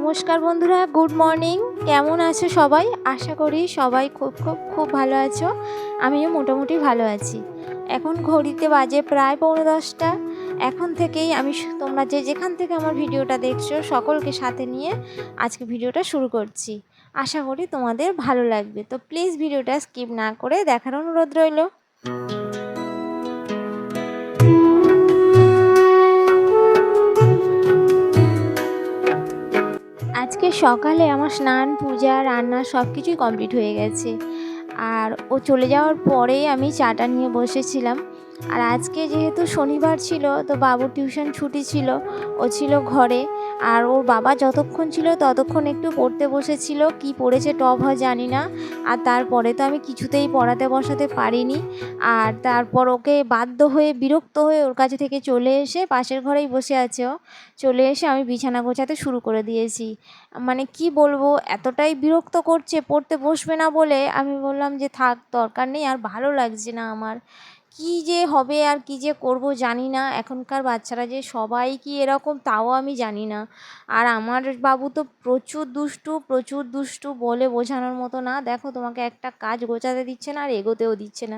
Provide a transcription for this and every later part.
নমস্কার বন্ধুরা, good morning. কেমন আছো সবাই? আশা করি সবাই খুব ভালো আছো। আমিও মোটামুটি ভালো আছি। এখন ঘড়িতে বাজে প্রায় 10:15। এখন থেকেই আমি তোমরা যেখান থেকে আমার ভিডিওটা দেখছো সকলকে সাথে নিয়ে আজকে ভিডিওটা শুরু করছি। আশা করি তোমাদের ভালো লাগবে। তো প্লিজ ভিডিওটা স্কিপ না করে দেখার অনুরোধ রইল। আজকে সকালে আমার স্নান, পূজা, রান্না সব কিছুই কমপ্লিট হয়ে গেছে। আর ও চলে যাওয়ার পরেই আমি চাটা নিয়ে বসেছিলাম। আর আজকে যেহেতু শনিবার ছিল, তো বাবুর টিউশন ছুটি ছিল, ও ছিল ঘরে। আর ওর বাবা যতক্ষণ ছিল ততক্ষণ একটু পড়তে বসেছিল। কি পড়েছে টপ হয় জানি না। আর তারপরে তো আমি কিছুতেই পড়াতে বসাতে পারিনি। আর তারপর ওকে বাধ্য হয়ে, বিরক্ত হয়ে ওর কাছে থেকে চলে এসে পাশের ঘরেই বসে আছে ও। চলে এসে আমি বিছানা গোছাতে শুরু করে দিয়েছি। মানে কি বলবো, এতটাই বিরক্ত করছে, পড়তে বসবে না বলে আমি বললাম যে থাক, দরকার নেই, আর ভালো লাগছে না আমার। কি যে হবে আর কি যে করব জানি না। এখনকার বাচ্চারা যে সবাই কি এরকম তাও আমি জানি না। আর আমার বাবু তো প্রচুর দুষ্টু, বলে বোঝানোর মতো না। দেখো, তোমাকে একটা কাজ গোছাতে দিচ্ছে না আর এগোতেও দিচ্ছে না।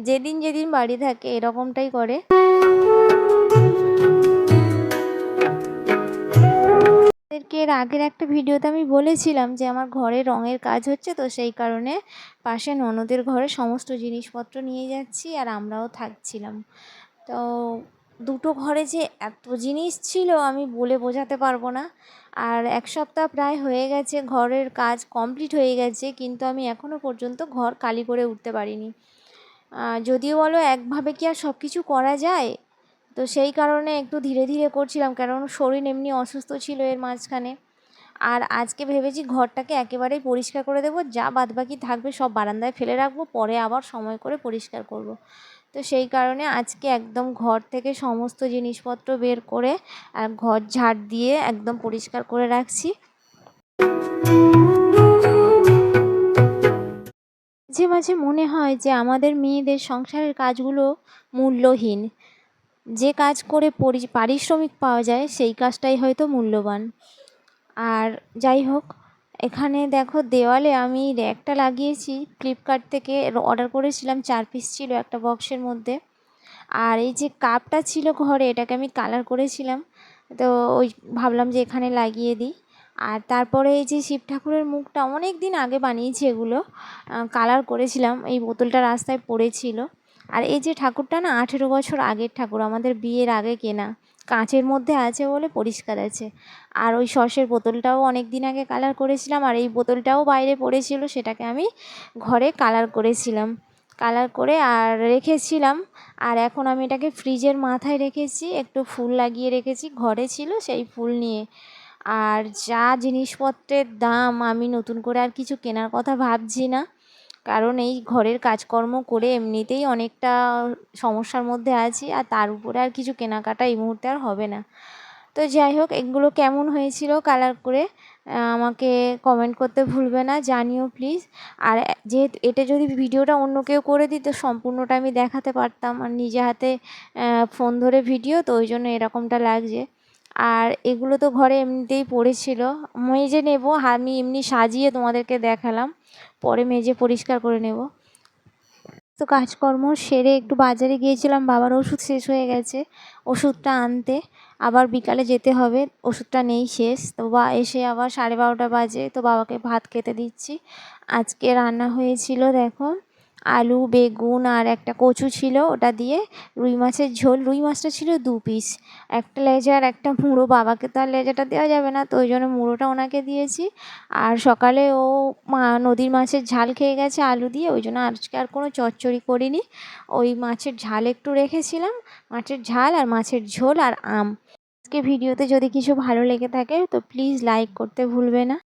যেদিন বাড়ি থাকে এরকমটাই করে। এর আগের একটা ভিডিওতে আমি বলেছিলাম যে আমার ঘরে রঙের কাজ হচ্ছে, তো সেই কারণে পাশে ননদের ঘরে সমস্ত জিনিসপত্র নিয়ে যাচ্ছি আর আমরাও থাকছিলাম। তো দুটো ঘরে যে এত জিনিস ছিল আমি বলে বোঝাতে পারবো না। আর এক সপ্তাহ প্রায় হয়ে গেছে, ঘরের কাজ কমপ্লিট হয়ে গেছে, কিন্তু আমি এখনও পর্যন্ত ঘর খালি করে উঠতে পারিনি। যদিও বলো একভাবে কি আর সব কিছু করা যায়, তো সেই কারণে একটু ধীরে ধীরে করছিলাম, কারণ শরীর এমনি অসুস্থ ছিল এর মাঝখানে। আর আজকে ভেবেছি ঘরটাকে একেবারেই পরিষ্কার করে দেবো, যা বাদবাকি থাকবে সব বারান্দায় ফেলে রাখবো, পরে আবার সময় করে পরিষ্কার করব। তো সেই কারণে আজকে একদম ঘর থেকে সমস্ত জিনিসপত্র বের করে আর ঘর ঝাড় দিয়ে একদম পরিষ্কার করে রাখছি। মাঝে মাঝে মনে হয় যে আমাদের মেয়েদের সংসারের কাজগুলো মূল্যহীন। যে কাজ করে পারিশ্রমিক পাওয়া যায় সেই কাজটাই হয়তো মূল্যবান। আর যাই হোক, এখানে দেখো দেওয়ালে আমি র্যাকটা লাগিয়েছি, ফ্লিপকার্ট থেকে অর্ডার করেছিলাম, 4 পিস ছিল একটা বক্সের মধ্যে। আর এই যে কাপটা ছিল ঘরে, এটাকে আমি কালার করেছিলাম, তো ওই ভাবলাম যে এখানে লাগিয়ে দিই। আর তারপরে এই যে শিব ঠাকুরের মুখটা অনেক দিন আগে বানিয়েছি, এগুলো কালার করেছিলাম, এই বোতলটা রাস্তায় পড়েছিল। আর এই যে ঠাকুরটা না 18 বছর আগের ঠাকুর, আমাদের বিয়ের আগে কেনা, কাঁচের মধ্যে আছে বলে পরিষ্কার আছে। আর ওই সসের বোতলটাও অনেক দিন আগে কালার করেছিলাম, আর এই বোতলটাও বাইরে পড়েছিল, সেটাকে আমি ঘরে কালার করেছিলাম, কালার করে আর রেখেছিলাম। আর এখন আমি এটাকে ফ্রিজের মাথায় রেখেছি, একটু ফুল লাগিয়ে রেখেছি, ঘরে ছিল সেই ফুল নিয়ে। আর যা জিনিসপত্রের দাম, আমি নতুন করে আর কিছু কেনার কথা ভাবছি না, কারণ এই ঘরের কাজকর্ম করে এমনিতেই অনেকটা সমস্যার মধ্যে আছি, আর তার উপরে আর কিছু কেনাকাটা এই মুহূর্তে আর হবে না। তো যাই হোক, এগুলো কেমন হয়েছিল কালার করে আমাকে কমেন্ট করতে ভুলবে না, জানিও প্লিজ। আর যেহেতু এটা যদি ভিডিওটা অন্য কেউ করে দিত, সম্পূর্ণটা আমি দেখাতে পারতাম, আর নিজে হাতে ফোন ধরে ভিডিও, তো ওই জন্য এরকমটা লাগছে। আর এগুলো তো ঘরে এমনিতেই পড়েছিল, মেজে নেব, আমি এমনি সাজিয়ে তোমাদেরকে দেখালাম, পরে মেজে পরিষ্কার করে নেব। তো কাজকর্ম সেরে একটু বাজারে গিয়েছিলাম, বাবার ওষুধ শেষ হয়ে গেছে, ওষুধটা আনতে আবার বিকালে যেতে হবে, ওষুধটা নেই, শেষ। তো এসে আবার 12:30 বাজে, তো বাবাকে ভাত খেতে দিচ্ছি। আজকে রান্না হয়েছিল দেখো, আলু, বেগুন আর একটা কচু ছিল, ওটা দিয়ে রুই মাছের ঝোল। রুই মাছটা ছিল 2 পিস, একটা লেজা আর একটা মুড়ো। বাবাকে তো আর লেজাটা দেওয়া যাবে না, তো ওই জন্য মুড়োটা ওনাকে দিয়েছি। আর সকালে ও নদীর মাছের ঝাল খেয়ে গেছে আলু দিয়ে, ওই জন্য আজকে আর কোনো চচ্চড়ি করিনি, ওই মাছের ঝাল একটু রেখেছিলাম, মাছের ঝাল আর মাছের ঝোল আর আম। আজকে ভিডিওতে যদি কিছু ভালো লেগে থাকে তো প্লিজ লাইক করতে ভুলবে না।